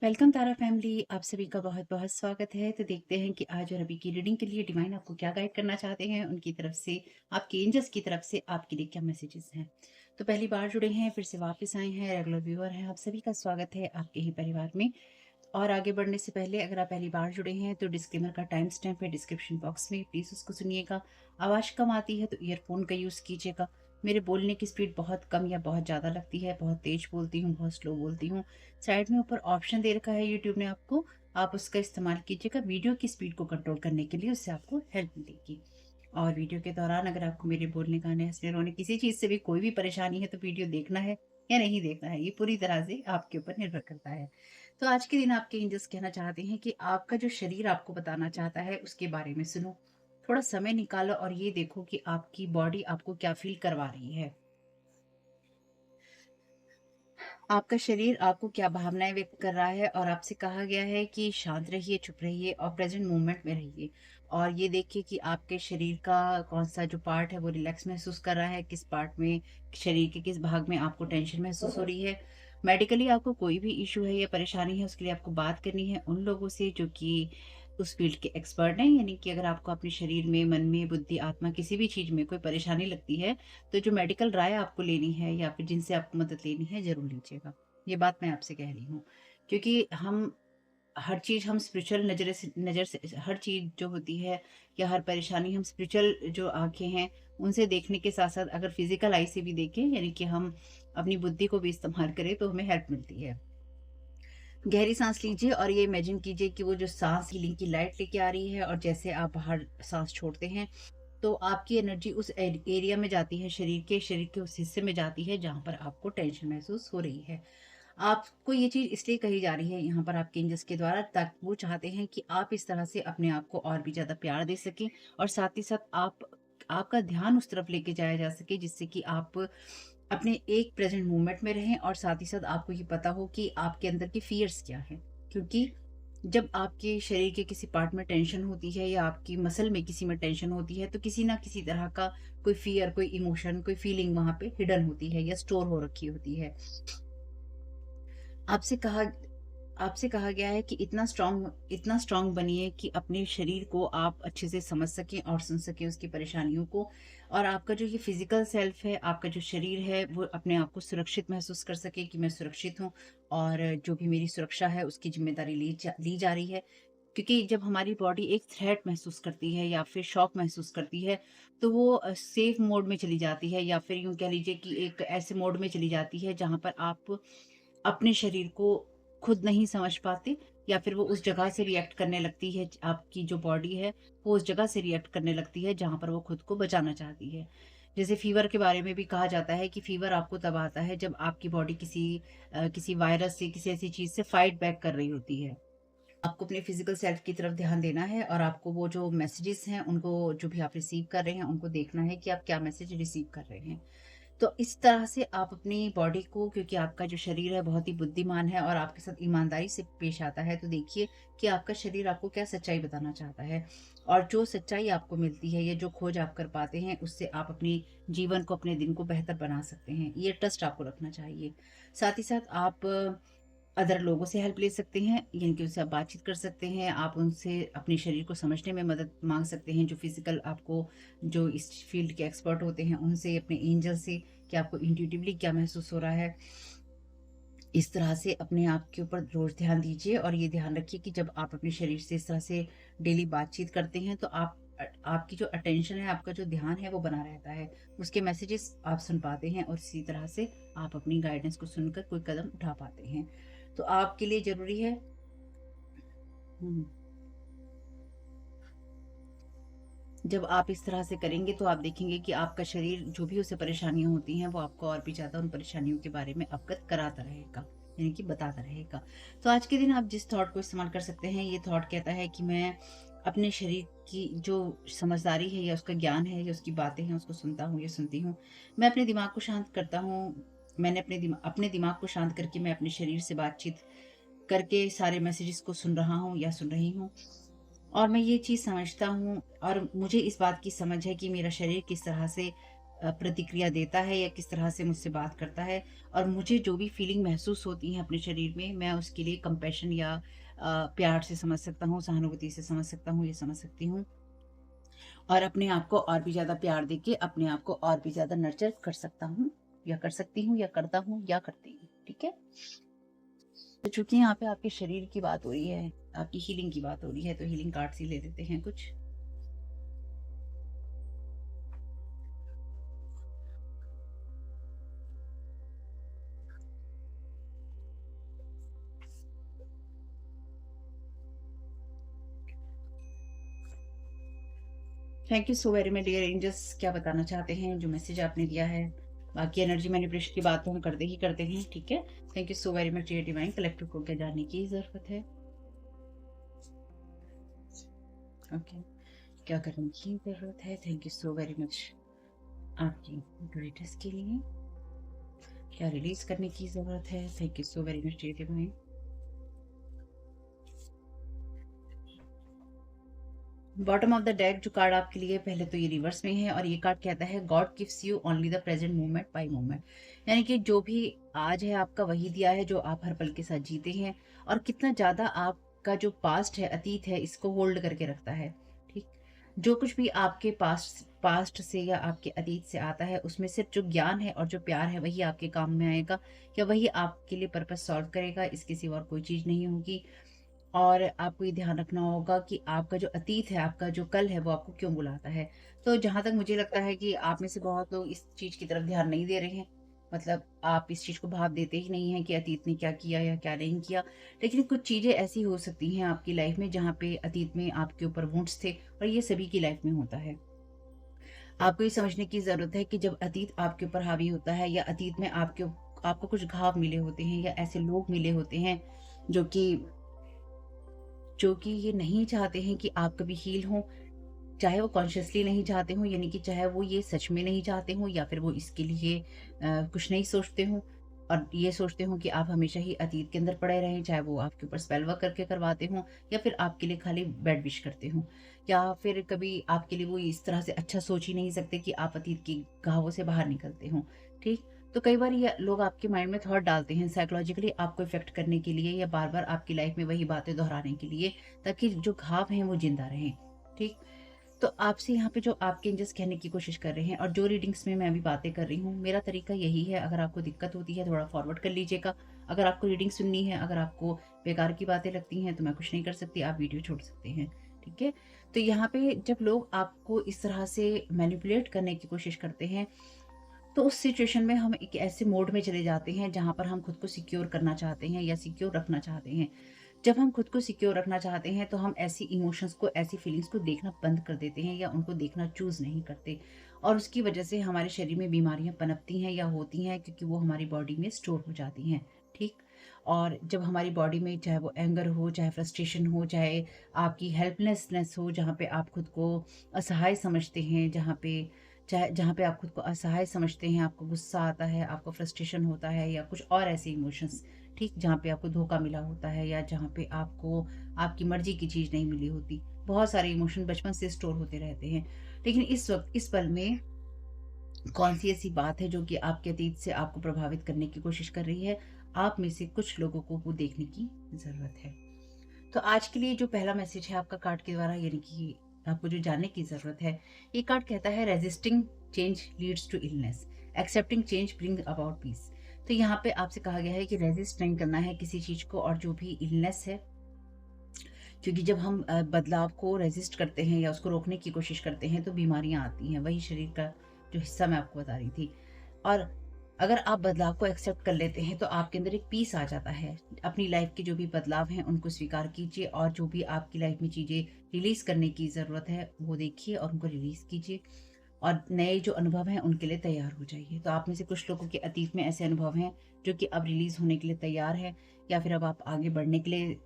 Welcome तारा family, आप सभी का बहुत बहुत स्वागत है। तो देखते हैं कि आज और अभी की रीडिंग के लिए डिवाइन आपको क्या गाइड करना चाहते हैं, उनकी तरफ से, आपके एंजल्स की तरफ से आपके लिए क्या मैसेजेस हैं। तो पहली बार जुड़े हैं, फिर से वापस आए हैं, रेगुलर व्यूअर हैं, आप सभी का स्वागत है आपके ही परिवार में। और आगे बढ़ने से पहले अगर आप पहली बार जुड़े हैं तो डिस्क्लेमर का टाइम स्टैम्प है डिस्क्रिप्शन बॉक्स में, प्लीज़ उसको सुनिएगा। आवाज़ कम आती है तो ईयरफोन का यूज़ कीजिएगा। मेरे बोलने की स्पीड बहुत कम या बहुत ज़्यादा लगती है, बहुत तेज़ बोलती हूँ, बहुत स्लो बोलती हूँ। साइड में ऊपर ऑप्शन दे रखा है यूट्यूब ने आपको, आप उसका इस्तेमाल कीजिएगा वीडियो की स्पीड को कंट्रोल करने के लिए, उससे आपको हेल्प मिलेगी। और वीडियो के दौरान अगर आपको मेरे बोलने, गाने, हँसने, रोने किसी चीज़ से भी कोई भी परेशानी है तो वीडियो देखना है या नहीं देखना है, ये पूरी तरह से आपके ऊपर निर्भर करता है। तो आज के दिन आपके एंजल्स कहना चाहते हैं कि आपका जो शरीर आपको बताना चाहता है उसके बारे में सुनो। थोड़ा समय निकालो और ये देखो कि आपकी बॉडी आपको क्या फ़ील करवा रही है। आपका शरीर आपको क्या भावनाएँ व्यक्त कर रहा है और आपसे कहा गया है कि शांत रहिए, चुप रहिए और प्रेज़ेंट मोमेंट में रहिए। और ये देखिए कि आपके शरीर का कौन-सा जो पार्ट है वो रिलैक्स महसूस कर रहा है, किस पार्ट में, शरीर के किस भाग में आपको टेंशन महसूस हो रही है। मेडिकली आपको कोई भी इश्यू है या परेशानी है, उसके लिए आपको बात करनी है उन लोगों से जो कि उस फ़ील्ड के एक्सपर्ट हैं। यानी कि अगर आपको अपने शरीर में, मन में, बुद्धि, आत्मा किसी भी चीज़ में कोई परेशानी लगती है, तो जो मेडिकल राय आपको लेनी है या फिर जिनसे आपको मदद लेनी है, ज़रूर लीजिएगा। ये बात मैं आपसे कह रही हूँ। क्योंकि हर चीज़ हम स्पिरिचुअल नज़र से हर चीज़ जो होती है या हर परेशानी हम स्पिरिचुअल जो आँखें हैं, उनसे देखने के साथ-साथ अगर फिज़िकल आई से भी देखें, यानी कि हम अपनी बुद्धि को भी इस्तेमाल करें, तो हमें हेल्प मिलती है। गहरी सांस लीजिए और ये इमेजिन कीजिए कि वो जो सांस हीलिंग की लाइट लेके आ रही है और जैसे आप बाहर सांस छोड़ते हैं तो आपकी एनर्जी उस एरिया में जाती है, शरीर के उस हिस्से में जाती है जहाँ पर आपको टेंशन महसूस हो रही है। आपको ये चीज़ इसलिए कही जा रही है यहाँ पर आपके एंजल्स के द्वारा, ताकि वो चाहते हैं कि आप इस तरह से अपने आप को और भी ज़्यादा प्यार दे सकें और साथ ही साथ आपका ध्यान उस तरफ लेके जाया जा सके जिससे कि आप अपने एक प्रेजेंट मोमेंट में रहें और साथ ही साथ आपको ये पता हो कि आपके अंदर के फियर्स क्या हैं। क्योंकि जब आपके शरीर के किसी पार्ट में टेंशन होती है या आपकी मसल में किसी में टेंशन होती है, तो किसी ना किसी तरह का कोई फियर, कोई इमोशन, कोई फीलिंग वहाँ पे हिडन होती है या स्टोर हो रखी होती है। आपसे कहा आपसे कहा गया है कि इतना स्ट्रांग बनिए कि अपने शरीर को आप अच्छे से समझ सकें और सुन सकें उसकी परेशानियों को। और आपका जो ये फिजिकल सेल्फ है, आपका जो शरीर है, वो अपने आप को सुरक्षित महसूस कर सके कि मैं सुरक्षित हूँ और जो भी मेरी सुरक्षा है उसकी जिम्मेदारी ली जा रही है। क्योंकि जब हमारी बॉडी एक थ्रेट महसूस करती है या फिर शॉक महसूस करती है, तो वो सेफ मोड में चली जाती है या फिर यूं कह लीजिए कि एक ऐसे मोड में चली जाती है जहां पर आप अपने शरीर को खुद नहीं समझ पाते या फिर वो उस जगह से रिएक्ट करने लगती है, आपकी जो बॉडी है वो उस जगह से रिएक्ट करने लगती है जहाँ पर वो खुद को बचाना चाहती है। जैसे फीवर के बारे में भी कहा जाता है कि फीवर आपको तब आता है जब आपकी बॉडी किसी वायरस से, किसी ऐसी चीज़ से फाइट बैक कर रही होती है। आपको अपने फिजिकल सेल्फ की तरफ ध्यान देना है और आपको वो जो मैसेजेस हैं उनको, जो भी आप रिसीव कर रहे हैं उनको देखना है कि आप क्या मैसेज रिसीव कर रहे हैं। तो इस तरह से आप अपनी बॉडी को, क्योंकि आपका जो शरीर है बहुत ही बुद्धिमान है और आपके साथ ईमानदारी से पेश आता है, तो देखिए कि आपका शरीर आपको क्या सच्चाई बताना चाहता है। और जो सच्चाई आपको मिलती है या जो खोज आप कर पाते हैं उससे आप अपनी जीवन को, अपने दिन को बेहतर बना सकते हैं। ये ट्रस्ट आपको रखना चाहिए। साथ ही साथ आप अदर लोगों से हेल्प ले सकते हैं, यानी कि उनसे आप बातचीत कर सकते हैं, आप उनसे अपने शरीर को समझने में मदद माँग सकते हैं, जो फ़िज़िकल आपको, जो इस फ़ील्ड के एक्सपर्ट होते हैं उनसे, अपने एंजल से, कि आपको इंट्यूटिवली क्या महसूस हो रहा है। इस तरह से अपने आप के ऊपर रोज़ ध्यान दीजिए और ये ध्यान रखिए कि जब आप अपने शरीर से इस तरह से डेली बातचीत करते हैं तो आपकी जो अटेंशन है, आपका जो ध्यान है वो बना रहता है। उसके मैसेजेस आप सुन पाते हैं और इसी तरह से आप अपनी गाइडेंस को सुनकर कोई कदम उठा पाते हैं। तो आपके लिए ज़रूरी है। हुँ। जब आप इस तरह से करेंगे तो आप देखेंगे कि आपका शरीर, जो भी उसे परेशानियाँ होती हैं, वो आपको और भी ज़्यादा उन परेशानियों के बारे में अवगत कराता रहेगा, यानी कि बताता रहेगा। तो आज के दिन आप जिस थॉट को इस्तेमाल कर सकते हैं, ये थॉट कहता है कि मैं अपने शरीर की जो समझदारी है या उसका ज्ञान है या उसकी बातें हैं, उसको सुनता हूँ या सुनती हूँ। मैं अपने दिमाग को शांत करता हूँ। मैंने अपने दिमाग को शांत करके मैं अपने शरीर से बातचीत करके सारे मैसेजेस को सुन रहा हूँ या सुन रही हूँ। और मैं ये चीज़ समझता हूँ और मुझे इस बात की समझ है कि मेरा शरीर किस तरह से प्रतिक्रिया देता है या किस तरह से मुझसे बात करता है, और मुझे जो भी फीलिंग महसूस होती है अपने शरीर में, मैं उसके लिए कंपैशन या प्यार से समझ सकता हूँ, सहानुभूति से समझ सकता हूँ, ये समझ सकती हूँ। और अपने आप को और भी ज़्यादा प्यार देके अपने आप को और भी ज़्यादा नर्चर कर सकता हूँ, या कर सकती हूँ, या करता हूँ, या करती हूँ। ठीक है? तो चूँकि यहाँ पे आपके शरीर की बात हो रही है, आपकी हीलिंग की बात हो रही है, तो हीलिंग कार्ड्स ही ले लेते हैं कुछ। Thank you so very much dear angels, क्या बताना चाहते हैं जो मैसेज आपने दिया है? बाकी एनर्जी मैनिपुलेशन की बात तो हम करते ही करते हैं, ठीक है? Thank you so very much dear divine, collective को क्या जानने की ज़रूरत है? ओके, क्या करने की ज़रूरत है? Thank you so very much आपकी ग्रेटेस्ट के लिए। क्या रिलीज करने की ज़रूरत है? Thank you so very much dear divine. Bottom of the deck जो कार्ड आपके लिए, पहले तो ये रिवर्स में है, और ये कार्ड कहता है God gives you only the present moment bye moment. यानी कि जो भी आज है आपका वही दिया है जो आप हर पल के साथ जीते हैं, और कितना ज़्यादा आपका जो पास्ट है, अतीत है, इसको होल्ड करके रखता है। ठीक, जो कुछ भी आपके पास्ट पास्ट से या आपके अतीत से आता है, उसमें सिर्फ जो ज्ञान है और जो प्यार है वही आपके काम में आएगा, या वही आपके लिए पर्पस सॉल्व करेगा, इसके सिवा और कोई चीज़ नहीं होगी। और आपको ये ध्यान रखना होगा कि आपका जो अतीत है, आपका जो कल है, वो आपको क्यों बुलाता है। तो जहाँ तक मुझे लगता है कि आप में से बहुत लोग इस चीज़ की तरफ ध्यान नहीं दे रहे हैं। मतलब आप इस चीज़ को भाव देते ही नहीं हैं कि अतीत ने क्या किया या क्या नहीं किया। लेकिन कुछ चीज़ें ऐसी हो सकती हैं आपकी लाइफ में जहाँ पे अतीत में आपके ऊपर वुंड्स थे, और ये सभी की लाइफ में होता है। आपको ये समझने की ज़रूरत है कि जब अतीत आपके ऊपर हावी होता है, या अतीत में आपको कुछ घाव मिले होते हैं, या ऐसे लोग मिले होते हैं जो कि ये नहीं चाहते हैं कि आप कभी हील हों, चाहे वो कॉन्शियसली नहीं चाहते हों, यानी कि चाहे वो ये सच में नहीं चाहते हों, या फिर वो इसके लिए कुछ नहीं सोचते हों, और ये सोचते हों कि आप हमेशा ही अतीत के अंदर पड़े रहें, चाहे वो आपके ऊपर स्पेल वर्क करके करवाते हों, या फिर आपके लिए खाली बैड विश करते हों, या फिर कभी आपके लिए वो इस तरह से अच्छा सोच ही नहीं सकते कि आप अतीत की घावों से बाहर निकलते हों। ठीक? तो कई बार ये लोग आपके माइंड में थॉट डालते हैं साइकोलॉजिकली आपको इफ़ेक्ट करने के लिए, या बार-बार आपकी लाइफ में वही बातें दोहराने के लिए, ताकि जो घाव हैं वो ज़िंदा रहें। ठीक? तो आपसे यहाँ पे जो आपके एंजल्स कहने की कोशिश कर रहे हैं, और जो रीडिंग्स में मैं अभी बातें कर रही हूँ, मेरा तरीका यही है। अगर आपको दिक्कत होती है थोड़ा फॉरवर्ड कर लीजिएगा। अगर आपको रीडिंग सुननी है, अगर आपको बेकार की बातें लगती हैं तो मैं कुछ नहीं कर सकती, आप वीडियो छोड़ सकते हैं। ठीक है? तो यहाँ पे जब लोग आपको इस तरह से मैनिपुलेट करने की कोशिश करते हैं, तो उस सिचुएशन में हम एक ऐसे मोड में चले जाते हैं जहाँ पर हम खुद को सिक्योर करना चाहते हैं या सिक्योर रखना चाहते हैं। जब हम खुद को सिक्योर रखना चाहते हैं तो हम ऐसी इमोशंस को, ऐसी फीलिंग्स को देखना बंद कर देते हैं, या उनको देखना चूज़ नहीं करते, और उसकी वजह से हमारे शरीर में बीमारियां पनपती हैं या होती हैं, क्योंकि वो हमारी बॉडी में स्टोर हो जाती हैं। ठीक? और जब हमारी बॉडी में चाहे वो एंगर हो, चाहे फ्रस्ट्रेशन हो, चाहे आपकी हेल्पलेसनेस हो, जहाँ पे आप खुद को असहाय समझते हैं, जहाँ पे आप खुद को असहाय समझते हैं, आपको गुस्सा आता है, आपको फ्रस्ट्रेशन होता है, या कुछ और ऐसे इमोशंस, ठीक, जहाँ पे आपको धोखा मिला होता है, या जहाँ पे आपको आपकी मर्जी की चीज़ नहीं मिली होती। बहुत सारे इमोशन बचपन से स्टोर होते रहते हैं। लेकिन इस वक़्त, इस पल में कौन-सी ऐसी बात है जो कि आपके अतीत से आपको प्रभावित करने की कोशिश कर रही है? आप में से कुछ लोगों को वो देखने की ज़रूरत है। तो आज के लिए जो पहला मैसेज है आपका कार्ड के द्वारा, यानी कि आपको जो जानने की ज़रूरत है, ये कार्ड कहता है resisting change leads to illness, accepting change bring about peace. तो यहाँ पे आपसे कहा गया है कि रेजिस्ट नहीं करना है किसी चीज़ को, और जो भी इलनेस है, क्योंकि जब हम बदलाव को रेजिस्ट करते हैं या उसको रोकने की कोशिश करते हैं तो बीमारियां आती हैं, वही शरीर का जो हिस्सा मैं आपको बता रही थी। और अगर आप बदलाव को एक्सेप्ट कर लेते हैं तो आपके अंदर एक पीस आ जाता है। अपनी लाइफ के जो भी बदलाव हैं उनको स्वीकार कीजिए, और जो भी आपकी लाइफ में चीज़ें रिलीज करने की ज़रूरत है वो देखिए और उनको रिलीज कीजिए, और नए जो अनुभव हैं उनके लिए तैयार हो जाइए। तो आप में से कुछ लोगों के अतीत में ऐसे अनुभव हैं जो कि अब रिलीज होने के लिए तैयार है, या फिर अब आप आगे बढ़ने के लिए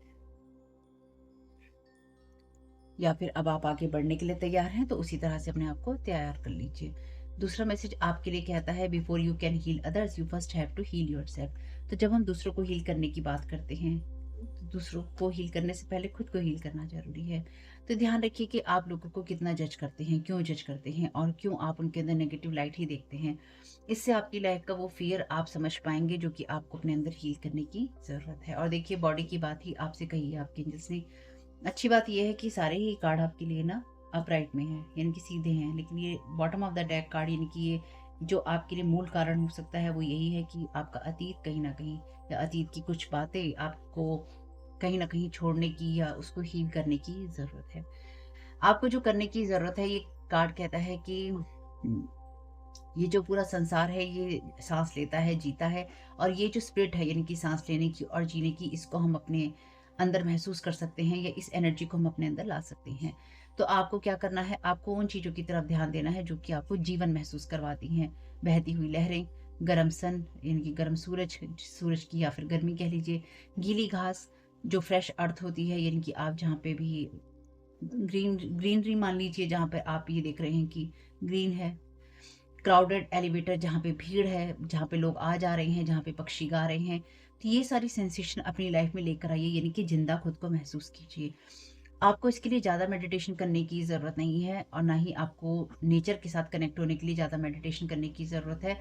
या फिर अब आप आगे बढ़ने के लिए तैयार हैं, तो उसी तरह से अपने आप को तैयार कर लीजिए। दूसरा मैसेज आपके लिए कहता है before you can heal others you first have to heal yourself. तो जब हम दूसरों को हील करने की बात करते हैं, दूसरों को हील करने से पहले खुद को हील करना ज़रूरी है। तो ध्यान रखिए कि आप लोगों को कितना जज करते हैं, क्यों जज करते हैं और क्यों आप उनके अंदर नेगेटिव लाइट ही देखते हैं। इससे आपकी लाइफ का वो फ़ियर आप समझ पाएँगे जो कि आपको अपने अंदर हील करने की ज़रूरत है। और देखिए, बॉडी की बात ही आपसे कही है आपके एंजल्स ने। अच्छी बात ये है कि सारे ही कार्ड आपके लिए ना अपराइट में हैं, यानी कि सीधे हैं। लेकिन ये bottom of the deck card, यानी कि ये जो आपके लिए मूल कारण हो सकता है वो यही है कि आपका अतीत कहीं न कहीं, या अतीत की कुछ बातें आपको कहीं न कहीं छोड़ने की या उसको हील करने की ज़रूरत है। आपको जो करने की ज़रूरत है, ये कार्ड कहता है कि ये जो पूरा संसार है ये साँस लेता है, जीता है, और ये जो स्पिरिट है यानी कि साँस लेने की और जीने की, इसको हम अपने अंदर महसूस कर सकते हैं, या इस एनर्जी को हम अपने अंदर ला सकते हैं। तो आपको क्या करना है, आपको उन चीज़ों की तरफ ध्यान देना है जो कि आपको जीवन महसूस करवाती हैं। बहती हुई लहरें, गरम सन यानी कि गरम सूरज सूरज की, या फिर गर्मी कह लीजिए, गीली घास, जो फ्रेश अर्थ होती है, यानी कि आप जहाँ पे भी ग्रीनरी मान लीजिए, जहाँ पे आप ये देख रहे हैं कि ग्रीन है। क्राउडेड एलिवेटर, जहाँ पे भीड़ है, जहाँ पे लोग आ जा रहे हैं, जहाँ पे पक्षी गा रहे हैं, तो ये सारी सेंसेशन अपनी लाइफ में लेकर आइए, यानी कि जिंदा खुद को महसूस कीजिए। आपको इसके लिए ज़्यादा मेडिटेशन करने की ज़रूरत नहीं है, और ना ही आपको नेचर के साथ कनेक्ट होने के लिए ज़्यादा मेडिटेशन करने की ज़रूरत है।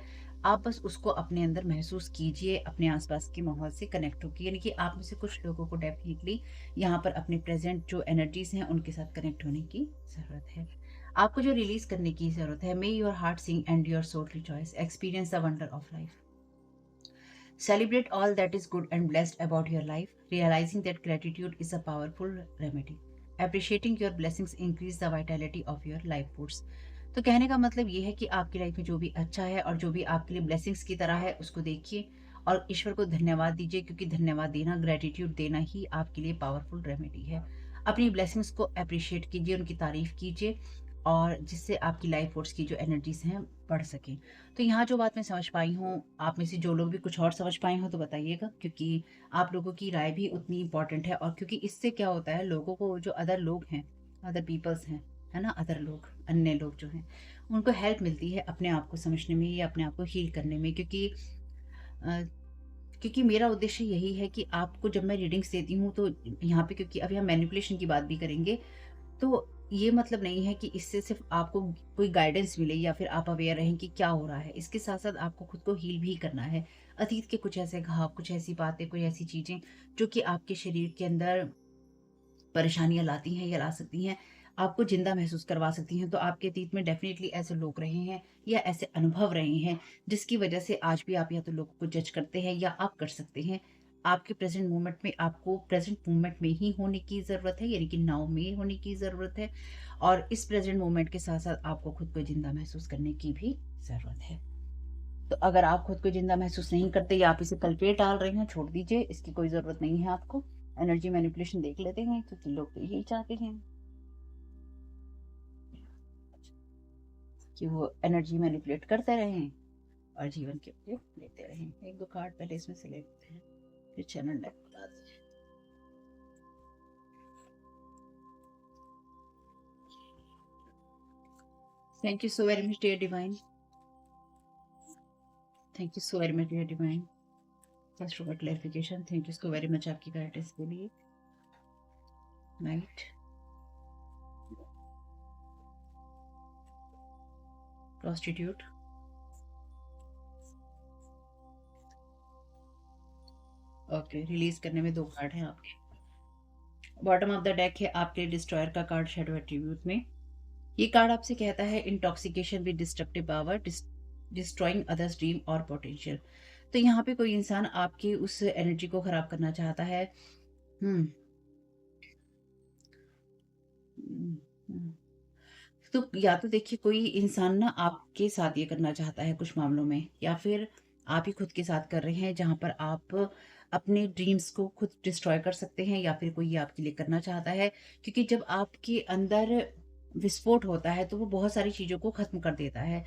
आप बस उसको अपने अंदर महसूस कीजिए, अपने आसपास के माहौल से कनेक्ट होकर, यानी कि आप में से कुछ लोगों को डेफिनेटली यहाँ पर अपने प्रेजेंट जो एनर्जीज हैं उनके साथ कनेक्ट होने की ज़रूरत है। आपको जो रिलीज करने की ज़रूरत है, may your heart sing and your soul rejoice, experience the wonder of life, celebrate all that is good and blessed about your life, realizing that gratitude is a powerful remedy, appreciating your blessings increase the vitality of your life force। तो कहने का मतलब ये है कि आपकी life में जो भी अच्छा है और जो भी आपके लिए ब्लेसिंग्स की तरह है, उसको देखिए और ईश्वर को धन्यवाद दीजिए, क्योंकि धन्यवाद देना, ग्रेटिट्यूड देना ही आपके लिए पावरफुल रेमेडी है। अपनी ब्लेसिंग्स को अप्रिशिएट कीजिए, उनकी तारीफ कीजिए, और जिससे आपकी लाइफ फोर्स की जो एनर्जीज हैं बढ़ सकें। तो यहाँ जो बात मैं समझ पाई हूँ, आप में से जो लोग भी कुछ और समझ पाए हो तो बताइएगा, क्योंकि आप लोगों की राय भी उतनी इम्पोर्टेंट है। और क्योंकि इससे क्या होता है, लोगों को, जो अदर लोग हैं, अदर पीपल्स हैं, है ना, अदर लोग, अन्य लोग जो हैं, उनको हेल्प मिलती है अपने आप को समझने में या अपने आप को हील करने में। अ, क्योंकि मेरा उद्देश्य यही है कि आपको जब मैं रीडिंग्स देती हूँ, तो यहाँ पे, क्योंकि अभी हम मैनिपुलेशन की बात भी करेंगे, तो ये मतलब नहीं है कि इससे सिर्फ आपको कोई गाइडेंस मिले या फिर आप अवेयर रहें कि क्या हो रहा है। इसके साथ-साथ आपको खुद को हील भी करना है। अतीत के कुछ ऐसे घाव, कुछ ऐसी बातें, कोई ऐसी चीज़ें जो कि आपके शरीर के अंदर परेशानियाँ लाती हैं या ला सकती हैं, आपको ज़िंदा महसूस करवा सकती हैं। तो आपके अतीत में डेफ़िनेटली ऐसे लोग रहे हैं या ऐसे अनुभव रहे हैं, जिसकी वजह से आज भी आप या तो लोगों को जज करते हैं या आप कर सकते हैं। आपके प्रेज़ेंट मोमेंट में, आपको प्रेज़ेंट मोमेंट में ही होने की ज़रूरत है, यानी कि नाउ में होने की ज़रूरत है, और इस प्रेज़ेंट मोमेंट के साथ-साथ आपको खुद को ज़िंदा महसूस करने की भी ज़रूरत है। तो अगर आप खुद को ज़िंदा महसूस नहीं करते या आप इसे पल पे टाल रहे हैं, छोड़ दीजिए, इसकी कोई ज़रूरत नहीं है आपको। एनर्जी मैनिपुलेशन देख लेते हैं, क्योंकि लोग तो यही चाहते हैं कि वो एनर्जी मैनिपुलेट करते रहें और जीवन के उपयोग लेते रहें। 1-2 कार्ड पहले इसमें से ले लेते हैं, फिर चैनल डेक बता दीजिए। Thank you so very much dear divine. Thank you so very much dear divine. First for clarification, thank you so very much आपकी गाइडेंस के लिए। नाइट, प्रोस्टिट्यूट, ओके, रिलीज करने में 2 कार्ड हैं आपके। बॉटम ऑफ द डेक है आपके destroyer का कार्ड, शैडो एट्रीब्यूट में। ये कार्ड आपसे कहता है intoxication with destructive power, destroying others dream और पोटेंशियल। तो यहाँ पे कोई इंसान आपकी उस एनर्जी को खराब करना चाहता है। हम्म हम्म, हम्म। तो या तो देखिए, कोई इंसान ना आपके साथ ये करना चाहता है कुछ मामलों में, या फिर आप ही खुद के साथ कर रहे हैं, जहाँ पर आप अपने ड्रीम्स को खुद डिस्ट्रॉय कर सकते हैं, या फिर कोई ये आपके लिए करना चाहता है। क्योंकि जब आपके अंदर विस्फोट होता है तो वो बहुत सारी चीज़ों को ख़त्म कर देता है।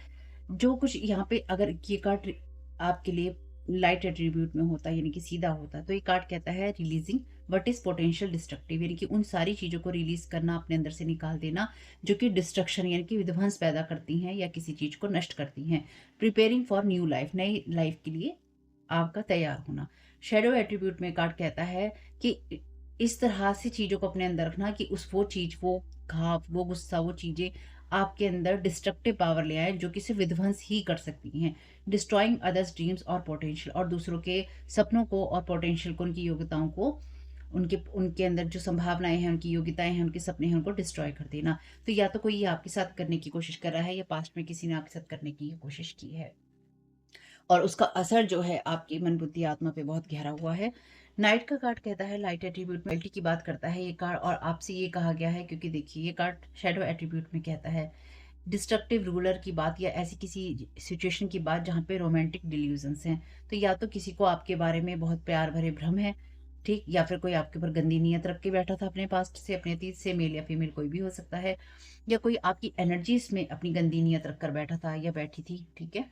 जो कुछ यहाँ पे, अगर ये कार्ड आपके लिए लाइट एट्रीब्यूट में होता, यानी कि सीधा होता, तो ये कार्ड कहता है releasing what is potential destructive, यानी कि उन सारी चीज़ों को रिलीज करना, अपने अंदर से निकाल देना जो कि डिस्ट्रक्शन यानी कि विध्वंस पैदा करती हैं या किसी चीज़ को नष्ट करती हैं। प्रिपेयरिंग फॉर न्यू लाइफ, नई लाइफ के लिए आपका तैयार होना। शेडो एट्रीब्यूट में कार्ड कहता है कि इस तरह से चीज़ों को अपने अंदर रखना कि उस वो चीज़, वो घाव, वो गुस्सा, वो चीज़ें आपके अंदर डिस्ट्रक्टिव पावर ले आए, जो कि सिर्फ़ विध्वंस ही कर सकती हैं। डिस्ट्रॉइंग अदर्स ड्रीम्स और पोटेंशियल, और दूसरों के सपनों को और पोटेंशियल को, उनकी योग्यताओं को, उनके उनके अंदर जो संभावनाएँ हैं, उनकी योग्यताएँ हैं, उनके सपने हैं, उनको डिस्ट्रॉय कर देना। तो या तो कोई ये आपके साथ करने की कोशिश कर रहा है, या पास्ट में किसी ने आपके साथ करने की कोशिश की है। और उसका असर जो है आपकी मन, बुद्धि, आत्मा पे बहुत गहरा हुआ है। नाइट का कार्ड कहता है लाइट एट्रीब्यूट में की बात करता है ये कार्ड, और आपसे ये कहा गया है, क्योंकि देखिए ये कार्ड शैडो एट्रीब्यूट में कहता है डिस्ट्रक्टिव रूलर की बात, या ऐसी किसी सिचुएशन की बात जहाँ पे रोमांटिक डिल्यूजन्स हैं। तो या तो किसी को आपके बारे में बहुत प्यार भरे भ्रम है, ठीक, या फिर कोई आपके ऊपर गंदी नीयत रख के बैठा था अपने पास्ट से, अपने अतीत से, मेल या फीमेल कोई भी हो सकता है, या कोई आपकी एनर्जीज में अपनी गंदी नीयत रख कर बैठा था या बैठी थी, ठीक है।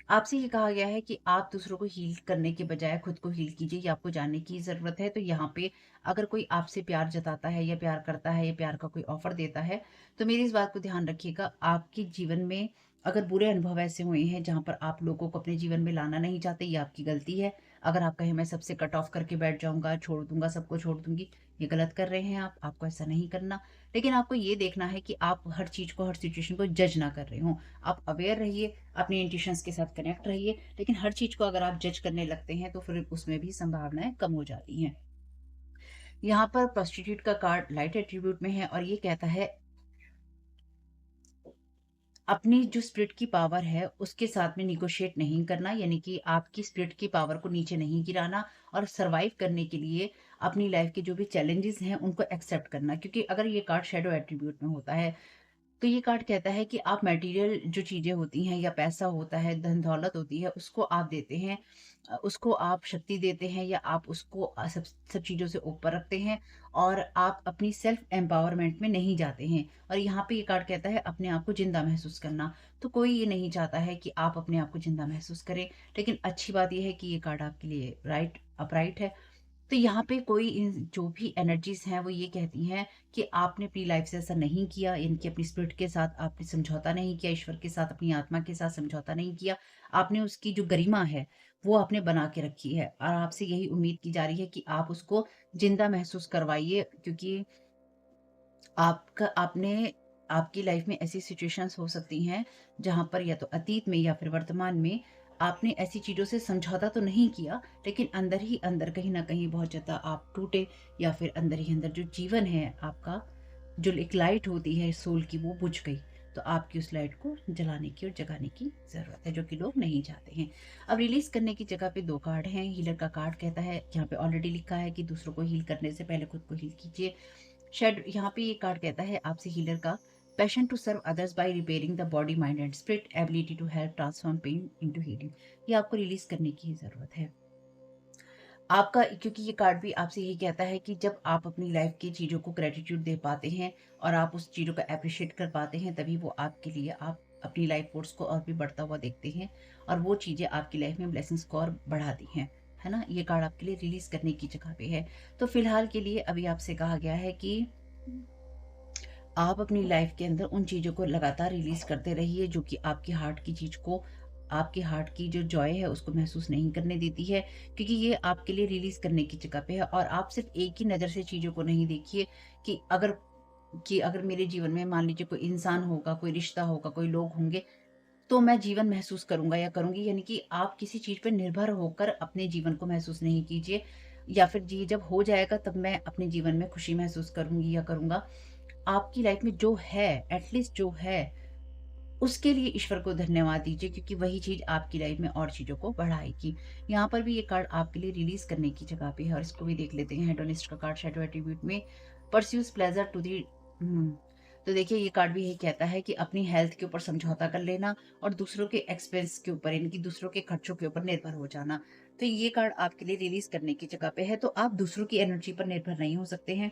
आपसे ये कहा गया है कि आप दूसरों को हील करने के बजाय खुद को हील कीजिए, ये आपको जानने की ज़रूरत है। तो यहाँ पे अगर कोई आपसे प्यार जताता है, या प्यार करता है, या प्यार का कोई ऑफ़र देता है, तो मेरी इस बात को ध्यान रखिएगा, आपके जीवन में अगर बुरे अनुभव ऐसे हुए हैं जहाँ पर आप लोगों को अपने जीवन में लाना नहीं चाहते, ये आपकी गलती है। अगर आप कहें मैं सबसे कट ऑफ करके बैठ जाऊँगा, छोड़ दूँगा, सबको छोड़ दूँगी, ये गलत कर रहे हैं आप, आपको ऐसा नहीं करना। लेकिन आपको ये देखना है कि आप हर चीज़ को, हर सिचुएशन को जज ना कर रहे हों। आप अवेयर रहिए, अपने इंट्यूशंस के साथ कनेक्ट रहिए, लेकिन हर चीज़ को अगर आप जज करने लगते हैं, तो फिर उसमें भी संभावनाएँ कम हो जाती हैं। यहाँ पर प्रोस्टिट्यूट का कार्ड लाइट एट्रीब्यूट में है, और ये कहता है अपनी जो स्पिरिट की पावर है उसके साथ में निगोशिएट नहीं करना, यानी कि आपकी स्पिरिट की पावर को नीचे नहीं गिराना, और सरवाइव करने के लिए अपनी लाइफ के जो भी चैलेंजेस हैं उनको एक्सेप्ट करना। क्योंकि अगर ये कार्ड शेडो एट्रीब्यूट में होता है, तो ये कार्ड कहता है कि आप मटेरियल जो चीज़ें होती हैं, या पैसा होता है, धन-दौलत होती है, उसको आप देते हैं, उसको आप शक्ति देते हैं, या आप उसको सब सब चीज़ों से ऊपर रखते हैं, और आप अपनी सेल्फ एम्पावरमेंट में नहीं जाते हैं। और यहाँ पे ये कार्ड कहता है अपने आप को ज़िंदा महसूस करना। तो कोई ये नहीं चाहता है कि आप अपने आप को ज़िंदा महसूस करें, लेकिन अच्छी बात ये है कि ये कार्ड आपके लिए अपराइट है। तो यहाँ पे कोई जो भी एनर्जीज़ हैं वो ये कहती हैं कि आपने अपनी लाइफ से ऐसा नहीं किया, इनकी अपनी स्पिरिट के साथ आपने समझौता नहीं किया, ईश्वर के साथ, अपनी आत्मा के साथ समझौता नहीं किया। आपने उसकी जो गरिमा है, वो आपने बना के रखी है, और आपसे यही उम्मीद की जा रही है कि आप उसको ज़िंदा महसूस करवाइए, क्योंकि आपका आपने आपकी लाइफ में ऐसी सिचुएशंस हो सकती हैं, जहाँ पर या तो अतीत में या फिर वर्तमान में आपने ऐसी चीज़ों से समझौता तो नहीं किया, लेकिन अंदर ही अंदर कहीं न कहीं बहुत ज़्यादा आप टूटे, या फिर अंदर ही अंदर जो जीवन है आपका, जो एक लाइट होती है सोल की, वो बुझ गई। तो आपकी उस लाइट को जलाने की और जगाने की ज़रूरत है, जो कि लोग नहीं चाहते हैं। अब रिलीज़ करने की जगह पे 2 कार्ड हैं। हीलर का कार्ड कहता है, यहाँ पे ऑलरेडी लिखा है कि दूसरों को हील करने से पहले खुद को हील कीजिए। शायद यहाँ पे ये कार्ड कहता है आपसे, हीलर का passion to serve others by repairing the body, mind and spirit, ability to help transform pain into healing. ये आपको रिलीज करने की ज़रूरत है आपका, क्योंकि ये कार्ड भी आपसे यही कहता है कि जब आप अपनी लाइफ की चीज़ों को ग्रेटिट्यूड दे पाते हैं, और आप उस चीज़ों का अप्रिशिएट कर पाते हैं, तभी वो आपके लिए, आप अपनी लाइफ फोर्स को और भी बढ़ता हुआ देखते हैं, और वो चीज़ें आपकी लाइफ में ब्लेसिंग्स को और बढ़ाती हैं, है ना। ये कार्ड आपके लिए रिलीज करने की जगह पे है। तो फिलहाल के लिए अभी आपसे कहा गया है कि आप अपनी लाइफ के अंदर उन चीज़ों को लगातार रिलीज़ करते रहिए, जो कि आपकी हार्ट की चीज़ को, आपके हार्ट की जो जॉय है उसको महसूस नहीं करने देती है, क्योंकि ये आपके लिए रिलीज़ करने की जगह पे है। और आप सिर्फ एक ही नज़र से चीज़ों को नहीं देखिए, कि अगर मेरे जीवन में मान लीजिए कोई इंसान होगा, कोई रिश्ता होगा, कोई लोग होंगे, तो मैं जीवन महसूस करूँगा या करूँगी, यानी कि आप किसी चीज़ पे निर्भर होकर अपने जीवन को महसूस नहीं कीजिए, या फिर जी जब हो जाएगा तब मैं अपने जीवन में खुशी महसूस करूँगी या करूँगा। आपकी लाइफ में जो है, एटलीस्ट जो है, उसके लिए ईश्वर को धन्यवाद दीजिए, क्योंकि वही चीज़ आपकी लाइफ में और चीज़ों को बढ़ाएगी। यहाँ पर भी ये कार्ड आपके लिए रिलीज़ करने की जगह पे है, और इसको भी देख लेते हैं। हेडोनिस्ट का कार्ड शैडो एट्रीब्यूट में परस्यूज़ प्लेज़र टू दी तो देखिए ये कार्ड भी यही कहता है कि अपनी हेल्थ के ऊपर समझौता कर लेना, और दूसरों के एक्सपेंस के ऊपर, यानी कि दूसरों के खर्चों के ऊपर निर्भर हो जाना। तो ये कार्ड आपके लिए रिलीज़ करने की जगह पे है। तो आप दूसरों की एनर्जी पर निर्भर नहीं हो सकते हैं।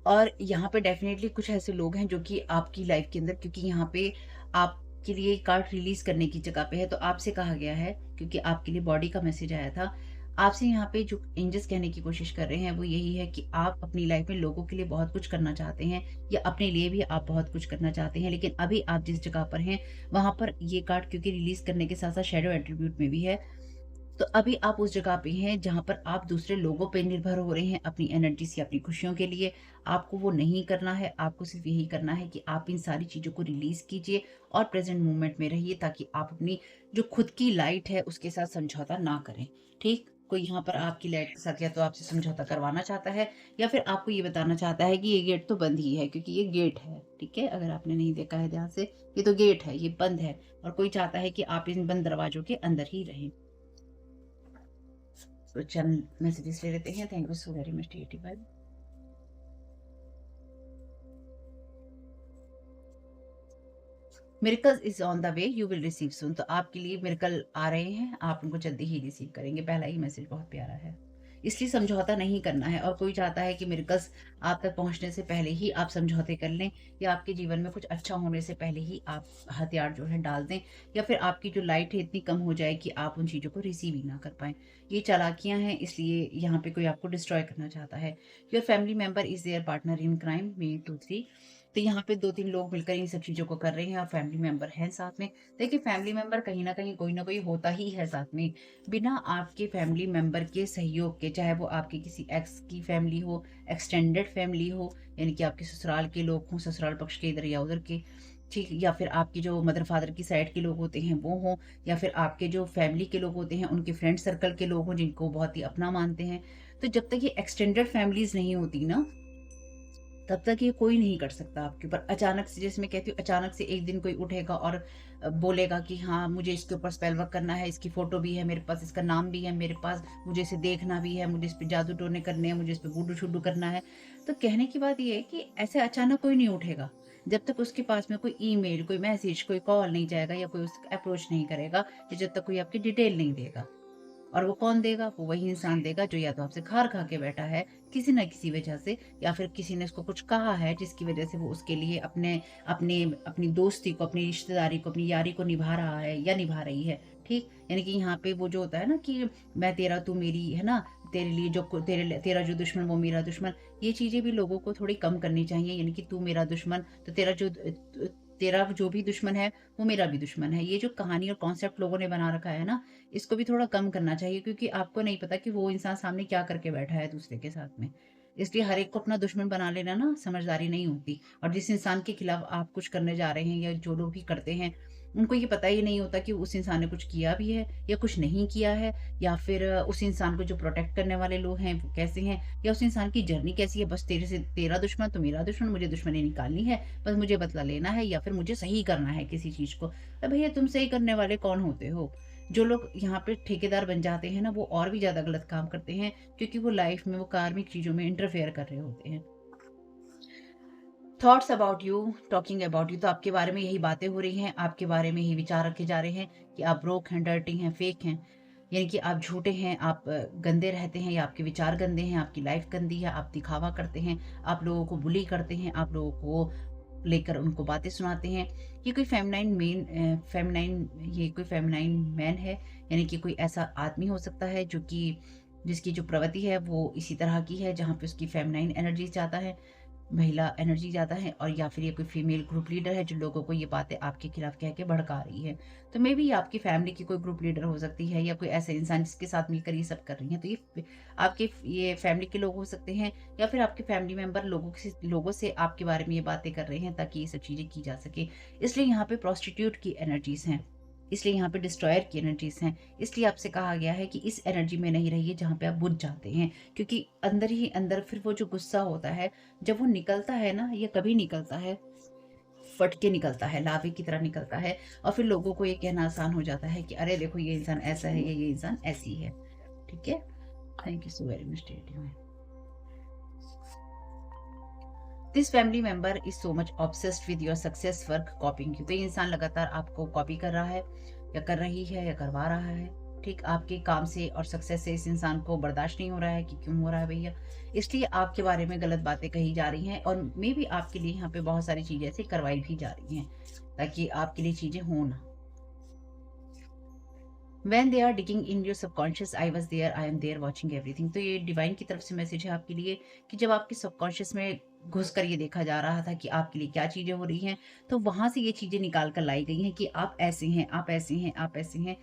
और यहाँ पे डेफ़िनेटली कुछ ऐसे लोग हैं जो कि आपकी लाइफ़ के अंदर, क्योंकि यहाँ पे आपके लिए कार्ड रिलीज़ करने की जगह पे है, तो आपसे कहा गया है, क्योंकि आपके लिए बॉडी का मैसेज आया था। आपसे यहाँ पे जो एंजल्स कहने की कोशिश कर रहे हैं वो यही है कि आप अपनी लाइफ़ में लोगों के लिए बहुत कुछ करना चाहते हैं, या अपने लिए भी आप बहुत कुछ करना चाहते हैं। लेकिन अभी आप जिस जगह पर हैं, वहाँ पर ये कार्ड क्योंकि रिलीज़ करने के साथ-साथ शैडो एट्रिब्यूट में भी है, तो अभी आप उस जगह पे हैं जहाँ पर आप दूसरे लोगों पे निर्भर हो रहे हैं अपनी एनर्जी से, अपनी खुशियों के लिए। आपको वो नहीं करना है, आपको सिर्फ़ यही करना है कि आप इन सारी चीज़ों को रिलीज़ कीजिए और प्रेज़ेंट मोमेंट में रहिए, ताकि आप अपनी जो खुद की लाइट है उसके साथ समझौता ना करें, ठीक? कोई यहाँ पर आपकी लाइट के साथ या तो आपसे समझौता करवाना चाहता है या फिर आपको ये बताना चाहता है कि ये गेट तो बंद ही है, क्योंकि ये गेट है, ठीक है? अगर आपने नहीं देखा है ध्यान से, ये तो गेट है, ये बंद है और कोई चाहता है कि आप इन बंद दरवाज़ों के अंदर ही रहें। तो चंद मैसेजेस ले लेते हैं। Thank you so very much T bye. Miracles is on the way, you will receive soon. तो आपके लिए मिरेकल आ रहे हैं, आप उनको जल्दी ही रिसीव करेंगे। पहला ही मैसेज बहुत प्यारा है। इसलिए समझौता नहीं करना है, और कोई चाहता है कि मिरेकल्स आप तक पहुंचने से पहले ही आप समझौते कर लें, या आपके जीवन में कुछ अच्छा होने से पहले ही आप हथियार जो है डाल दें, या फिर आपकी जो लाइट है इतनी कम हो जाए कि आप उन चीज़ों को रिसीव ही ना कर पाएं। ये चालाकियां हैं, इसलिए यहाँ पे कोई आपको डिस्ट्रॉय करना चाहता है। Your family member is their partner in crime, may 2 3। तो यहाँ पे 2-3 लोग मिलकर इन सब चीज़ों को कर रहे हैं और फैमिली मेंबर हैं साथ में। देखिए, फैमिली मेंबर कहीं न कहीं कोई न कोई होता ही है साथ में। बिना आपके फैमिली मेंबर के सहयोग के, चाहे वो आपके किसी एक्स की फैमिली हो, एक्सटेंडेड फैमिली हो, यानी कि आपके ससुराल के लोग हों, ससुराल पक्ष के इधर या उधर के, ठीक, या फिर आपकी जो मदर फादर की साइड के लोग होते हैं वो हों, या फिर आपके जो फैमिली के लोग होते हैं उनके फ्रेंड सर्कल के लोग हों जिनको बहुत ही अपना मानते हैं। तो जब तक ये एक्सटेंडेड फैमिलीज़ नहीं होती ना, तब तक ये कोई नहीं कर सकता आपके ऊपर। अचानक से, जैसे मैं कहती हूँ, अचानक से एक दिन कोई उठेगा और बोलेगा कि हाँ, मुझे इसके ऊपर स्पेल वर्क करना है, इसकी फ़ोटो भी है मेरे पास, इसका नाम भी है मेरे पास, मुझे इसे देखना भी है, मुझे इस पे जादू-टोने करने हैं, मुझे इस पे वूडू-शूडू करना है। तो कहने की बात ये है कि ऐसे अचानक कोई नहीं उठेगा, जब तक उसके पास में कोई ईमेल, कोई मैसेज, कोई कॉल नहीं जाएगा या कोई उसको अप्रोच नहीं करेगा, या जब तक कोई आपकी डिटेल नहीं देगा। और वो कौन देगा? वो वही इंसान देगा जो या तो आपसे खार खा के बैठा है, किसी न किसी वजह से, या फिर किसी ने उसको कुछ कहा है जिसकी वजह से वो उसके लिए अपने अपने अपनी दोस्ती को, अपनी रिश्तेदारी को, अपनी यारी को निभा रहा है या निभा रही है, ठीक? यानी कि यहाँ पे वो जो होता है ना कि मैं तेरा तू मेरी, है ना? तेरे लिए जो को तेरा जो दुश्मन वो मेरा दुश्मन, ये चीज़ें भी लोगों को थोड़ी कम करनी चाहिए। यानी कि तू मेरा दुश्मन, तो तेरा जो भी दुश्मन है, वो मेरा भी दुश्मन है। ये जो कहानी और कॉन्सेप्ट लोगों ने बना रखा है ना, इसको भी थोड़ा कम करना चाहिए, क्योंकि आपको नहीं पता कि वो इंसान सामने क्या करके बैठा है दूसरे के साथ में। इसलिए हर एक को अपना दुश्मन बना लेना ना समझदारी नहीं होती। और जिस इंसान के खिलाफ आप कुछ करने जा रहे हैं या जो लोग भी करते हैं, उनको ये पता ही नहीं होता कि उस इंसान ने कुछ किया भी है या कुछ नहीं किया है, या फिर उस इंसान को जो प्रोटेक्ट करने वाले लोग हैं वो कैसे हैं, या उस इंसान की जर्नी कैसी है। बस तेरे से तेरा दुश्मन तो मेरा दुश्मन, मुझे दुश्मनी निकालनी है, बस मुझे बदला लेना है, या फिर मुझे सही करना है किसी चीज़ को। अरे भैया, तुम सही करने वाले कौन होते हो? जो लोग यहाँ पे ठेकेदार बन जाते हैं ना, वो और भी ज़्यादा गलत काम करते हैं, क्योंकि वो लाइफ में वो कार्मिक चीज़ों में इंटरफेयर कर रहे होते हैं। Thoughts about you, talking about you, तो आपके बारे में यही बातें हो रही हैं, आपके बारे में ही विचार रखे जा रहे हैं कि आप ब्रोक हैं, डर्टी हैं, फेक हैं, यानी कि आप झूठे हैं, आप गंदे रहते हैं, या आपके विचार गंदे हैं, आपकी लाइफ गंदी है, आप दिखावा करते हैं, आप लोगों को बुली करते हैं, आप लोगों को लेकर उनको बातें सुनाते हैं। ये कोई फेमिनाइन मैन है, यानी कि कोई ऐसा आदमी हो सकता है जो कि जिसकी जो प्रवृत्ति है वो इसी तरह की है, जहाँ पे उसकी फेमिनाइन एनर्जी ज़्यादा है, महिला एनर्जी ज़्यादा है, और या फिर ये कोई फीमेल ग्रुप लीडर है जो लोगों को ये बातें आपके खिलाफ कह के भड़का रही है। तो मे बी ये आपकी फैमिली की कोई ग्रुप लीडर हो सकती है, या कोई ऐसा इंसान जिसके साथ मिलकर ये सब कर रही हैं। तो ये फैमिली के लोग हो सकते हैं, या फिर आपके फैमिली मेंबर लोगों से आपके बारे में ये बातें कर रहे हैं ताकि ये सब चीज़ें की जा सके। इसलिए यहाँ पे प्रोस्टिट्यूट की एनर्जीज़ हैं। इसलिए यहाँ पे डिस्ट्रॉयर की एनर्जीज़ हैं। इसलिए आपसे कहा गया है कि इस एनर्जी में नहीं रहिए जहाँ पे आप बुझ जाते हैं। क्योंकि अंदर ही अंदर फिर वो जो गुस्सा होता है, जब वो निकलता है ना, ये कभी निकलता है, फट के निकलता है, लावे की तरह निकलता है, और फिर लोगों को ये कहना आसान हो जाता है कि अरे देखो, ये इंसान ऐसा है या ये इंसान ऐसी है। ठीक है? Thank you so very much dear. This family member is so much obsessed with your success work copying you. तो ये इंसान लगातार आपको कॉपी कर रहा है, या कर रही है, या करवा रहा है, ठीक? आपके काम से और सक्सेस से इस इंसान को बर्दाश्त नहीं हो रहा है कि क्यों हो रहा है भैया। इसलिए आपके बारे में गलत बातें कही जा रही हैं, और मे बी आपके लिए यहाँ पे बहुत सारी चीज़ें ऐसी करवाई भी जा रही हैं ताकि आपके लिए चीज़ें हों ना। When they are digging in your subconscious, I was there, I am there watching everything। तो ये डिवाइन की तरफ से मैसेज है आपके लिए कि जब आपके सबकॉन्शियस में घुस कर ये देखा जा रहा था कि आपके लिए क्या चीज़ें हो रही हैं, तो वहाँ से ये चीज़ें निकाल कर लाई गई हैं कि आप ऐसे हैं, आप ऐसे हैं, आप ऐसे हैं।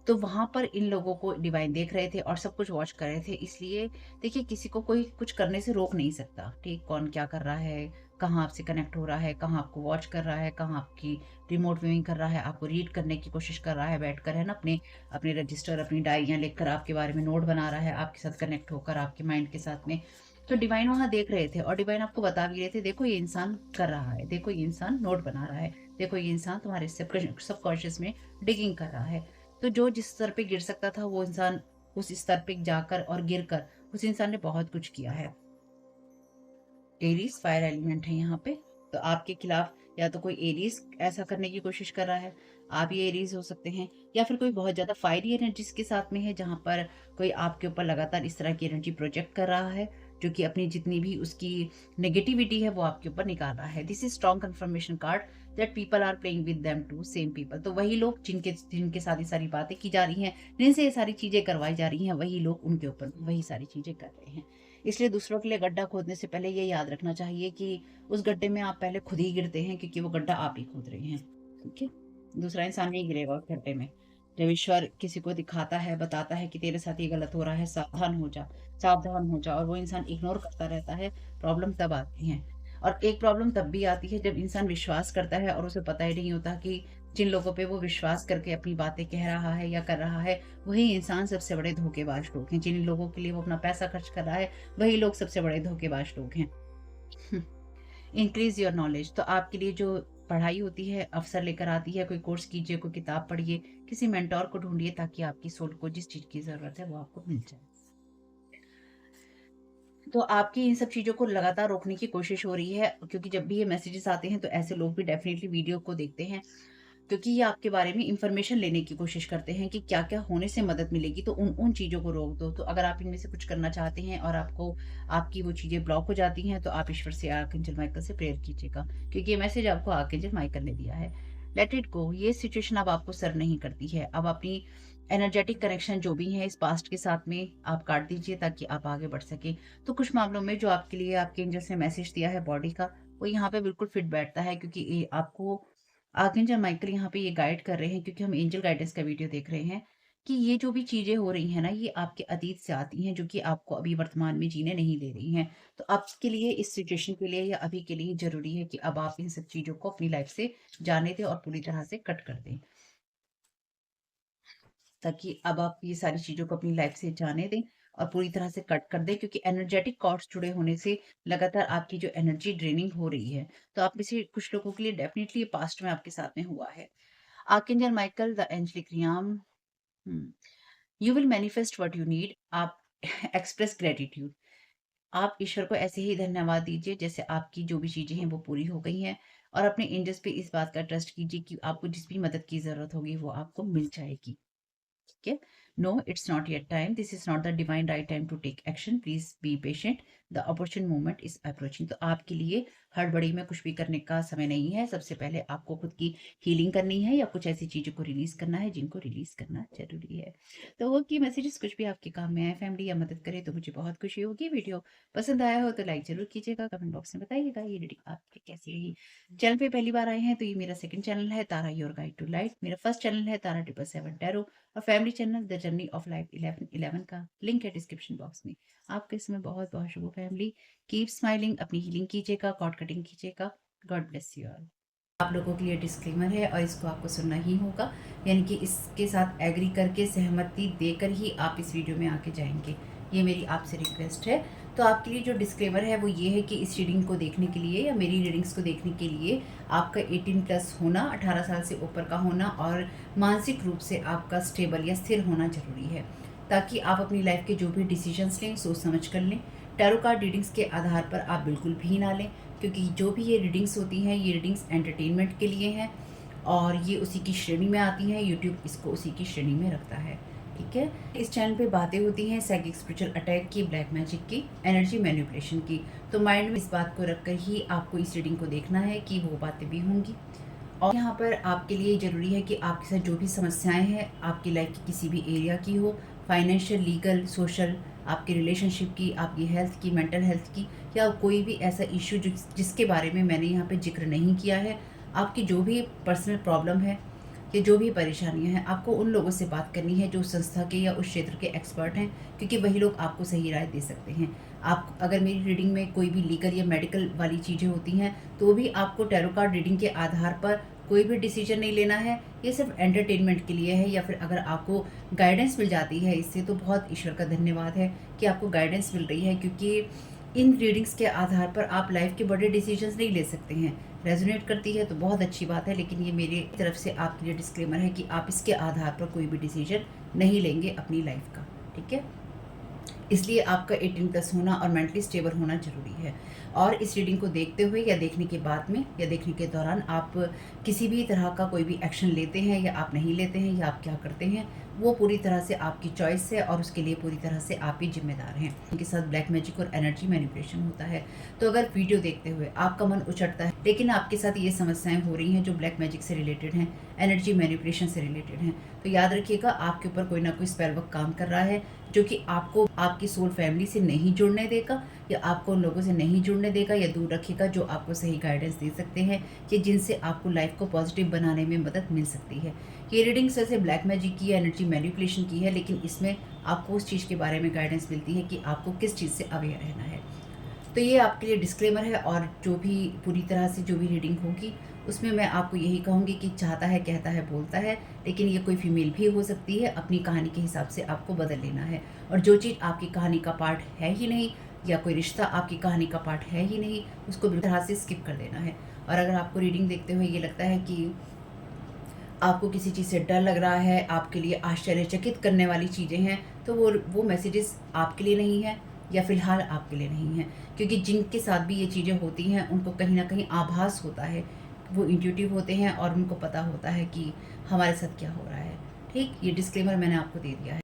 तो वहाँ पर इन लोगों को डिवाइन देख रहे थे और सब कुछ वॉच कर रहे थे। इसलिए देखिए, किसी को कोई कुछ करने से रोक नहीं सकता, ठीक? कौन क्या कर रहा है, कहाँ आपसे कनेक्ट हो रहा है, कहाँ आपको वॉच कर रहा है, कहाँ आपकी रिमोट व्यूइंग कर रहा है, आपको रीड करने की कोशिश कर रहा है बैठकर, है ना? अपने अपने रजिस्टर, अपनी डायरियाँ लिखकर आपके बारे में नोट बना रहा है, आपके साथ कनेक्ट होकर, आपके माइंड के साथ में। तो डिवाइन वहाँ देख रहे थे और डिवाइन आपको बता भी रहे थे, देखो ये इंसान कर रहा है, देखो ये इंसान नोट बना रहा है, देखो ये इंसान तुम्हारे सबकॉन्शियस में डिगिंग कर रहा है। तो जो जिस स्तर पे गिर सकता था वो इंसान उस स्तर पे जाकर और गिरकर उस इंसान ने बहुत कुछ किया है। एरीज फायर एलिमेंट है यहाँ पे, तो आपके खिलाफ या तो कोई एरीज ऐसा करने की कोशिश कर रहा है, आप ये एरीज हो सकते हैं, या फिर कोई बहुत ज्यादा फायरी एनर्जीज के साथ में है जहां पर कोई आपके ऊपर लगातार इस तरह की एनर्जी प्रोजेक्ट कर रहा है, जो कि अपनी जितनी भी उसकी नेगेटिविटी है वो आपके ऊपर निकाल रहा है। This is strong confirmation card that people are playing with them to same people. तो वही लोग जिनके जिनके साथ ये सारी बातें की जा रही हैं, जिनसे ये सारी चीजें करवाई जा रही हैं, वही लोग उनके ऊपर वही सारी चीजें कर रहे हैं। इसलिए दूसरों के लिए गड्ढा खोदने से पहले ये याद रखना चाहिए कि उस गड्ढे में आप पहले खुद ही गिरते हैं, क्योंकि वो गड्ढा आप ही खोद रहे हैं। ठीक है? दूसरा इंसान नहीं गिरेगा उस गड्ढे में। जब ईश्वर किसी को दिखाता है, बताता है कि तेरे साथ ये गलत हो रहा है, सावधान हो जा, सावधान हो जा, और वो इंसान इग्नोर करता रहता है, प्रॉब्लम तब आती है। और एक प्रॉब्लम तब भी आती है जब इंसान विश्वास करता है और उसे पता ही नहीं होता कि जिन लोगों पे वो विश्वास करके अपनी बातें कह रहा है या कर रहा है, वही इंसान सबसे बड़े धोखेबाज लोग हैं। जिन लोगों के लिए वो अपना पैसा खर्च कर रहा है, वही लोग सबसे बड़े धोखेबाज लोग हैं। इंक्रीज योर नॉलेज, तो आपके लिए जो पढ़ाई होती है अवसर लेकर आती है। कोई कोर्स कीजिए, कोई किताब पढ़िए, किसी मेंटोर को ढूंढिए, ताकि आपकी सोल को जिस चीज की जरूरत है वो आपको मिल जाए। तो आपकी इन सब चीज़ों को लगातार रोकने की कोशिश हो रही है, क्योंकि जब भी ये मैसेजेस आते हैं तो ऐसे लोग भी डेफिनेटली वीडियो को देखते हैं, क्योंकि ये आपके बारे में इंफॉर्मेशन लेने की कोशिश करते हैं कि क्या-क्या होने से मदद मिलेगी, तो उन चीज़ों को रोक दो। तो अगर आप इनमें से कुछ करना चाहते हैं और आपको आपकी वो चीज़ें ब्लॉक हो जाती हैं, तो आप ईश्वर से, आर्कएंजल माइकल से प्रेयर कीजिएगा, क्योंकि ये मैसेज आपको आर्कएंजल माइकल ने दिया है। लेट इट गो, ये सिचुएशन अब आपको सर्व नहीं करती है। अब अपनी एनर्जेटिक कनेक्शन जो भी है इस पास्ट के साथ में आप काट दीजिए, ताकि आप आगे बढ़ सकें। तो कुछ मामलों में जो आपके लिए आपके एंजल्स ने मैसेज दिया है बॉडी का, वो यहाँ पे बिल्कुल फिट बैठता है, क्योंकि ये आपको आर्कएंजल माइकल यहाँ पे ये गाइड कर रहे हैं, क्योंकि हम एंजल गाइडेंस का वीडियो देख रहे हैं, कि ये जो भी चीजें हो रही हैं ना, ये आपके अतीत से आती हैं, जो कि आपको अभी वर्तमान में जीने नहीं दे रही हैं। तो आपके लिए इस सिचुएशन के लिए या अभी के लिए जरूरी है कि अब आप इन सब चीजों को अपनी लाइफ से जाने दें और पूरी तरह से कट कर दें, ताकि अब आप ये सारी चीज़ों को अपनी लाइफ से जाने दें और पूरी तरह से कट कर दें, क्योंकि एनर्जेटिक कॉर्ड्स जुड़े होने से लगातार आपकी जो एनर्जी ड्रेनिंग हो रही है। तो आप में से कुछ लोगों के लिए डेफिनिटली ये पास्ट में आपके साथ में हुआ है। Archangel Michael, the angelic realm, you will manifest what you need. आप एक्सप्रेस ग्रेटिट्यूड, आप ईश्वर को ऐसे ही धन्यवाद दीजिए जैसे आपकी जो भी चीज़ें हैं वो पूरी हो गई हैं, और अपने एंजल्स पे इस बात का ट्रस्ट कीजिए कि आपको जिस भी मदद की ज़रूरत होगी वो आपको मिल जाएगी। ठीक है? No, it's not yet time, this is not the divine right time to take action, please be patient, the opportune moment is approaching. तो आपके लिए हड़बड़ी में कुछ भी करने का समय नहीं है। सबसे पहले आपको खुद की हीलिंग करनी है, या कुछ ऐसी चीजों को रिलीज करना है जिनको रिलीज करना जरूरी है। तो वो की मैसेजेस कुछ भी आपके काम में आए, फैमिली, या मदद करे, तो मुझे बहुत खुशी होगी। वीडियो पसंद आया हो तो लाइक जरूर कीजिएगा, कमेंट बॉक्स में बताइएगा ये रीडिंग आपकी कैसी रही। चैनल पे पहली बार आए हैं तो ये मेरा सेकंड चैनल है, तारा योर गाइड टू लाइट। मेरा फर्स्ट चैनल है तारा 777 टैरो, और family channel the journey of life 1111 का लिंक है डिस्क्रिप्शन बॉक्स में। आपके इसमें बहुत बहुत शुभ फैमिली, कीप स्माइलिंग, अपनी हीलिंग कीजिएगा, कॉर्ड कटिंग कीजिएगा। God bless you all. आप लोगों के लिए डिस्क्लेमर है और इसको आपको सुनना ही होगा, यानी कि इसके साथ एग्री करके, सहमति देकर ही आप इस वीडियो में आके जाएंगे, ये मेरी आपसे रिक्वेस्ट है। तो आपके लिए जो डिस्क्लेमर है वो ये है कि इस रीडिंग को देखने के लिए या मेरी रीडिंग्स को देखने के लिए आपका 18+ होना, 18 साल से ऊपर का होना, और मानसिक रूप से आपका स्टेबल या स्थिर होना जरूरी है, ताकि आप अपनी लाइफ के जो भी डिसीजंस लें सोच समझ कर लें। टैरो कार्ड रीडिंग्स के आधार पर आप बिल्कुल भी ना लें, क्योंकि जो भी ये रीडिंग्स होती हैं ये रीडिंग्स एंटरटेनमेंट के लिए हैं, और ये उसी की श्रेणी में आती हैं। यूट्यूब इसको उसी की श्रेणी में रखता है। ठीक है? इस चैनल पे बातें होती हैं साइकिक स्पिरिचुअल अटैक की, ब्लैक मैजिक की, एनर्जी मैनिपुलेशन की। तो माइंड में इस बात को रखकर ही आपको इस रीडिंग को देखना है कि वो बातें भी होंगी। और यहाँ पर आपके लिए ज़रूरी है कि आपके साथ जो भी समस्याएं हैं आपकी लाइफ की किसी भी एरिया की हो, फाइनेंशियल, लीगल, सोशल, आपके रिलेशनशिप की, आपकी हेल्थ की, मेंटल हेल्थ की, या कोई भी ऐसा इशू जिसके बारे में मैंने यहाँ पे जिक्र नहीं किया है, आपकी जो भी पर्सनल प्रॉब्लम है, या जो भी परेशानियाँ हैं, आपको उन लोगों से बात करनी है जो उस संस्था के या उस क्षेत्र के एक्सपर्ट हैं, क्योंकि वही लोग आपको सही राय दे सकते हैं। आप अगर मेरी रीडिंग में कोई भी लीगल या मेडिकल वाली चीज़ें होती हैं, तो भी आपको टैरो कार्ड रीडिंग के आधार पर कोई भी डिसीजन नहीं लेना है। ये सिर्फ एंटरटेनमेंट के लिए है, या फिर अगर आपको गाइडेंस मिल जाती है इससे, तो बहुत ईश्वर का धन्यवाद है कि आपको गाइडेंस मिल रही है, क्योंकि इन रीडिंग्स के आधार पर आप लाइफ के बड़े डिसीजंस नहीं ले सकते हैं। रेजोनेट करती है तो बहुत अच्छी बात है, लेकिन ये मेरी तरफ से आपके लिए डिस्क्लेमर है कि आप इसके आधार पर कोई भी डिसीजन नहीं लेंगे अपनी लाइफ का, ठीक है। इसलिए आपका 18+ होना और मेंटली स्टेबल होना ज़रूरी है। और इस रीडिंग को देखते हुए या देखने के बाद में या देखने के दौरान आप किसी भी तरह का कोई भी एक्शन लेते हैं या आप नहीं लेते हैं या आप क्या करते हैं, वो पूरी तरह से आपकी चॉइस है और उसके लिए पूरी तरह से आप ही जिम्मेदार हैं। उनके साथ ब्लैक मैजिक और एनर्जी मैनिपुलेशन होता है। तो अगर वीडियो देखते हुए आपका मन उचटता है, लेकिन आपके साथ ये समस्याएं हो रही हैं जो ब्लैक मैजिक से रिलेटेड हैं, एनर्जी मैनिपुलेशन से रिलेटेड हैं, तो याद रखिएगा आपके ऊपर कोई ना कोई स्पेल वर्क काम कर रहा है, जो कि आपको आपकी सोल फैमिली से नहीं जुड़ने देगा, या आपको उन लोगों से नहीं जुड़ने देगा या दूर रखेगा जो आपको सही गाइडेंस दे सकते हैं, कि जिनसे आपको लाइफ को पॉजिटिव बनाने में मदद मिल सकती है। ये रीडिंग्स वैसे ब्लैक मैजिक की है, एनर्जी मैनिपुलेशन की है, लेकिन इसमें आपको उस चीज़ के बारे में गाइडेंस मिलती है कि आपको किस चीज़ से अवेयर रहना है। तो ये आपके लिए डिस्क्लेमर है, और जो भी पूरी तरह से जो भी रीडिंग होगी उसमें मैं आपको यही कहूँगी कि चाहता है, कहता है, बोलता है, लेकिन ये कोई फीमेल भी हो सकती है। अपनी कहानी के हिसाब से आपको बदल लेना है, और जो चीज़ आपकी कहानी का पार्ट है ही नहीं, या कोई रिश्ता आपकी कहानी का पार्ट है ही नहीं, उसको बिल्कुल तरह से स्किप कर देना है। और अगर आपको रीडिंग देखते हुए ये लगता है कि आपको किसी चीज़ से डर लग रहा है, आपके लिए आश्चर्यचकित करने वाली चीज़ें हैं, तो वो मैसेजेस आपके लिए नहीं है, या फ़िलहाल आपके लिए नहीं है। क्योंकि जिनके साथ भी ये चीज़ें होती हैं, उनको कहीं न कहीं आभास होता है। वो इंट्यूटिव होते हैं और उनको पता होता है कि हमारे साथ क्या हो रहा है। ठीक? ये डिस्क्लेमर मैंने आपको दे दिया है।